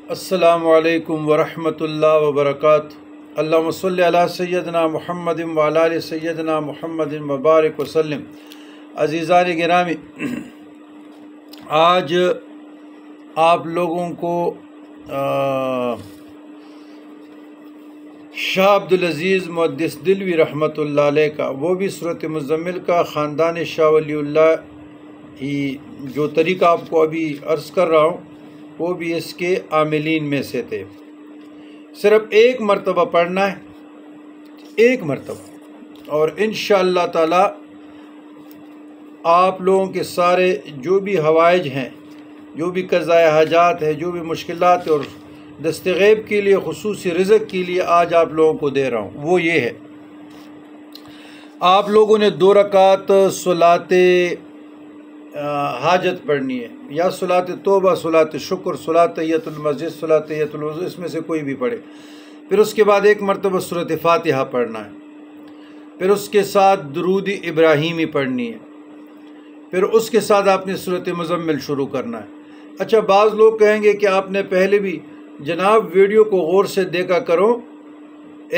السلام علیکم ورحمۃ اللہ وبرکاتہ۔ اللہم صلی علی سیدنا محمد وعلی آل سیدنا محمد مبارک وسلم۔ عزیزان گرامی، آج آپ لوگوں کو شاہ عبدالعزیز محدث دلوی رحمۃ اللہ علیہ کا، وہ بھی سورۃ مزمل کا خاندان شاہ ولی اللہ ہی جو طریقہ آپ کو ابھی عرض کر رہا ہوں وہ بھی اس کے عاملین میں سے تھے۔ صرف ایک مرتبہ پڑھنا ہے، ایک مرتبہ، اور انشاءاللہ تعالی آپ لوگوں کے سارے جو بھی حوائج ہیں، جو بھی قضائے حاجات ہے، جو بھی مشکلات اور دستغیب کے لیے، خصوصی رزق کے لیے آج آپ لوگوں کو دے رہا ہوں، وہ یہ ہے۔ آپ لوگوں نے 2 رکعت صلاۃ حاجت پڑھنی ہے، یا صلاۃ توبہ، صلاۃ شکر، صلاۃ تحیۃ المسجد، صلاۃ تحیۃ الوضو، اس میں سے کوئی بھی پڑھے۔ پھر اس کے بعد ایک مرتبہ سورۃ فاتحہ پڑھنا ہے، پھر اس کے ساتھ درود ابراہیمی پڑھنی ہے، پھر اس کے ساتھ آپ نے سورۃ مزمل شروع کرنا ہے۔ اچھا، بعض لوگ کہیں گے کہ آپ نے پہلے بھی جناب ویڈیو کو غور سے دیکھا کرو،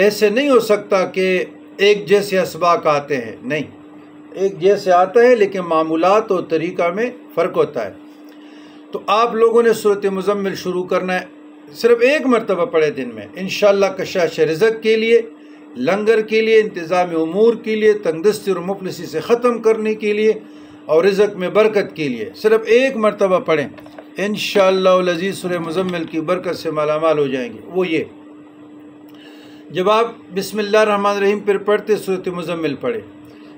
ایسے نہیں ہو سکتا کہ ایک جیسے اسباق آتے ہیں، نہیں، ایک جیسے آتا ہے لیکن معمولات اور طریقہ میں فرق ہوتا ہے۔ تو آپ لوگوں نے سورۃ مزمل شروع کرنا ہے، صرف ایک مرتبہ پڑھے دن میں، انشاءاللہ کشاش رزق کے لیے، لنگر کے لیے، انتظام امور کے لیے، تنگ دستی اور مفلسی سے ختم کرنے کے لیے اور رزق میں برکت کے لیے صرف ایک مرتبہ پڑھیں، انشاءاللہ العزیز سورہ مزمل کی برکت سے مالا مال ہو جائیں گے۔ وہ یہ، جب آپ بسم اللہ الرحمن الرحیم پھر پڑھتے سورۃ مزمل پڑھیں،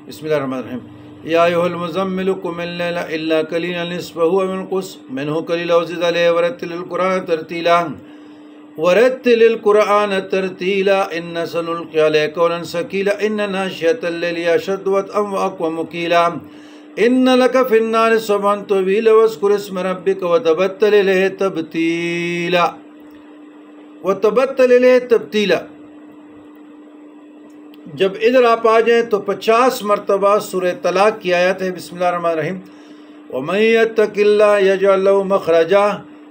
بسم اللہ الرحمن الرحیم، یا ایھا المزمل قم اللیل الا قلیلا نصفہ او انقص منہ قلیلا او زد علیہ ورتل القرآن ترتیلا ورتل القرآن ترتیلا ان سنلقی علیک قولا ثقیلا ان ناشئۃ اللیل اشد وطئا واقوم قیلا ان لک فی النہار سبحا طویلا واذکر اسم ربک وتبتل الیہ تبتیلا تبتیلا۔ جب ادھر آپ آ جائیں تو 50 مرتبہ سورہ طلاق کی آیت ہے، بسم اللہ الرحمن الرحیم، وَمَن يَتَّقِ اللَّهَ يَجْعَل لَّهُ مَخْرَجًا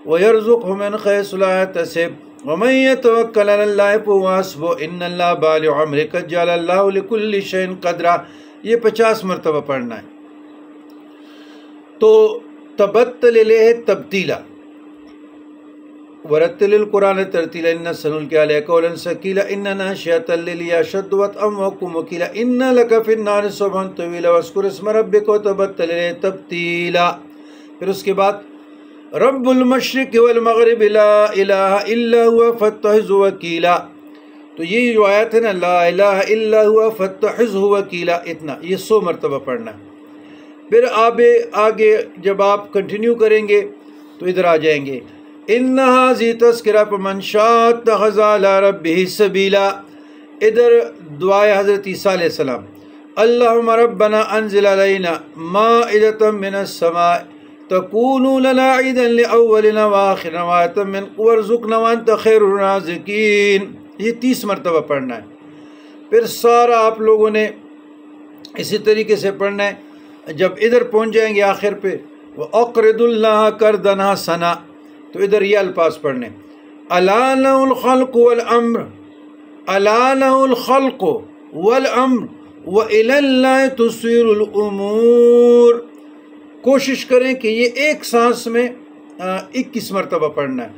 وَيَرْزُقْهُ مِنْ حَيْثُ لَا يَحْتَسِبُ وَمَن يَتَوَكَّلْ عَلَى اللَّهِ فَهُوَ حَسْبُهُ إِنَّ اللَّهَ بَالِغُ أَمْرِهِ قَدْ جَعَلَ اللَّهُ لِكُلِّ شَيْءٍ قَدْرًا، یہ 50 مرتبہ پڑھنا ہے۔ تو تبتل الیہ تبتیلا، ورتل القرآن ترتیلا ان سنلقی علیک قولا ثقیلا ان ناشئۃ اللیل اشد وطئا واقوم قیلا ان لک فی النہار سبحا طویلا واذکر اسم ربک وتبتل الیہ تبتیلا۔ پھر اس کے بعد رب المشرق والمغرب لا الہ الا هو فاتخذہ وکیلا، تو یہ جو آیت ہے نا، لا الہ الا هو فاتخذہ وکیلا، اتنا، یہ 100 مرتبہ پڑھنا ہے۔ پھر آگے جب آپ کنٹینیو کریں گے تو ادھر آ جائیں گے، ان ھذہ تذکرہ فمن شاء اتخذ الی ربہ سبیلا، ادھر دعائے حضرت عیسیٰ علیہ السلام، اللہم ربنا انزل علینا مائدۃ من السماء تکون لنا عیدا لاولنا وآخرنا وآیۃ منک وارزقنا وانت خیر الرازقین، یہ 30 مرتبہ پڑھنا ہے۔ پھر سارا آپ لوگوں نے اسی طریقے سے پڑھنا ہے۔ جب ادھر پہنچ جائیں گے آخر پہ، وَأَقْرِضُ اللَّهَ قَرْضًا حَسَنًا، تو ادھر یہ الفاظ پڑھنے، أَلَا لَهُ الْخَلْقُ وَالْأَمْرُ أَلَا لَهُ الْخَلْقُ وَالْأَمْرُ وَإِلَى اللَّهِ تُصِيرُ الْأُمُورُ، کوشش کریں کہ یہ ایک سانس میں 21 مرتبہ پڑھنا ہے،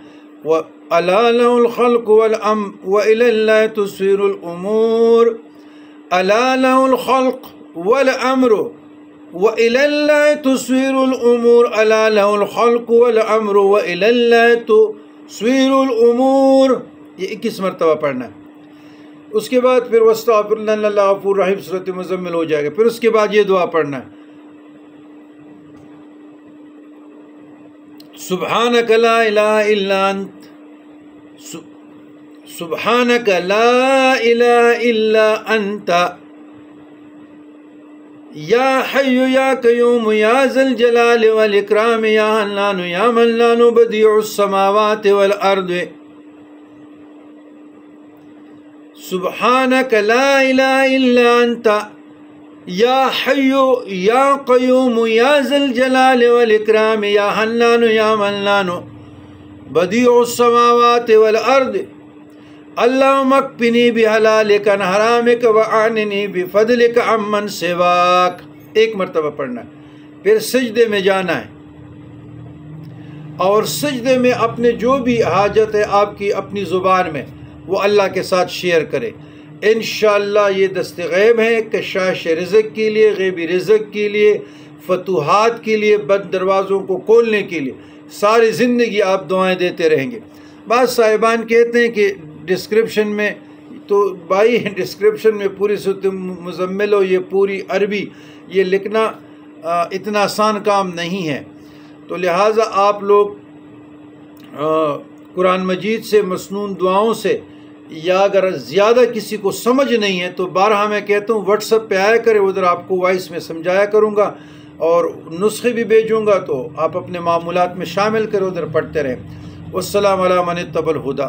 أَلَا لَهُ الْخَلْقُ وَالْأَمْرُ وَإِلَى اللَّهِ تُصِيرُ الْأُمُورُ أَلَا لَهُ الْخَلْقُ وَالْأَمْرُ وَإِلَى اللَّهِ تُصِيرُ الْأُمُورُ أَلَا لَهُ الْخَلْقُ وَالْأَمْرُ وَإِلَى اللَّهِ تُصِيرُ الْأُمُورُ، یہ 21 مرتبہ پڑھنا ہے۔ اس کے بعد پھر وَاسْتَغْفِرُ اللَّهَ إِنَّ اللَّهَ غَفُورٌ رَحِيمٌ سورۃ مزمل ہو جائے گا۔ پھر اس کے بعد یہ دعا پڑھنا ہے، سبحانک لا الہ الا انت سبحانک لا الہ الا انت یا حی یا قیوم یا ذا الجلال والاکرام یا حنان یا منان بدیع السماوات والارض سبحانک لا الہ الا انت یا حی یا قیوم یا ذا الجلال والاکرام یا حنان یا منان بدیع السماوات والارض اللہم اکفنی بحلالک عن حرامک واعننی بفضلک عمن سواک. ایک مرتبہ پڑھنا ہے، پھر سجدے میں جانا ہے اور سجدے میں اپنے جو بھی حاجت ہے آپ کی اپنی زبان میں وہ اللہ کے ساتھ شیئر کرے. انشاءاللہ یہ دست غیب ہے، کشاش رزق کے لیے، غیبی رزق کے لیے، فتوحات کے لیے، بند دروازوں کو کھولنے کے لیے. ساری زندگی آپ دعائیں دیتے رہیں گے. بعض صاحبان کہتے ہیں کہ ڈسکرپشن میں، تو بھائی ڈسکرپشن میں پوری صورت مزمل ہو، یہ پوری عربی یہ لکھنا اتنا آسان کام نہیں ہے. تو لہٰذا آپ لوگ قرآن مجید سے مسنون دعاؤں سے، یا اگر زیادہ کسی کو سمجھ نہیں ہے تو بارہا میں کہتا ہوں واٹس ایپ پہ آیا کرے، ادھر آپ کو وائس میں سمجھایا کروں گا اور نسخے بھی بھیجوں گا، تو آپ اپنے معمولات میں شامل کریں، ادھر پڑھتے رہیں. والسلام علی من اتبع الہدی.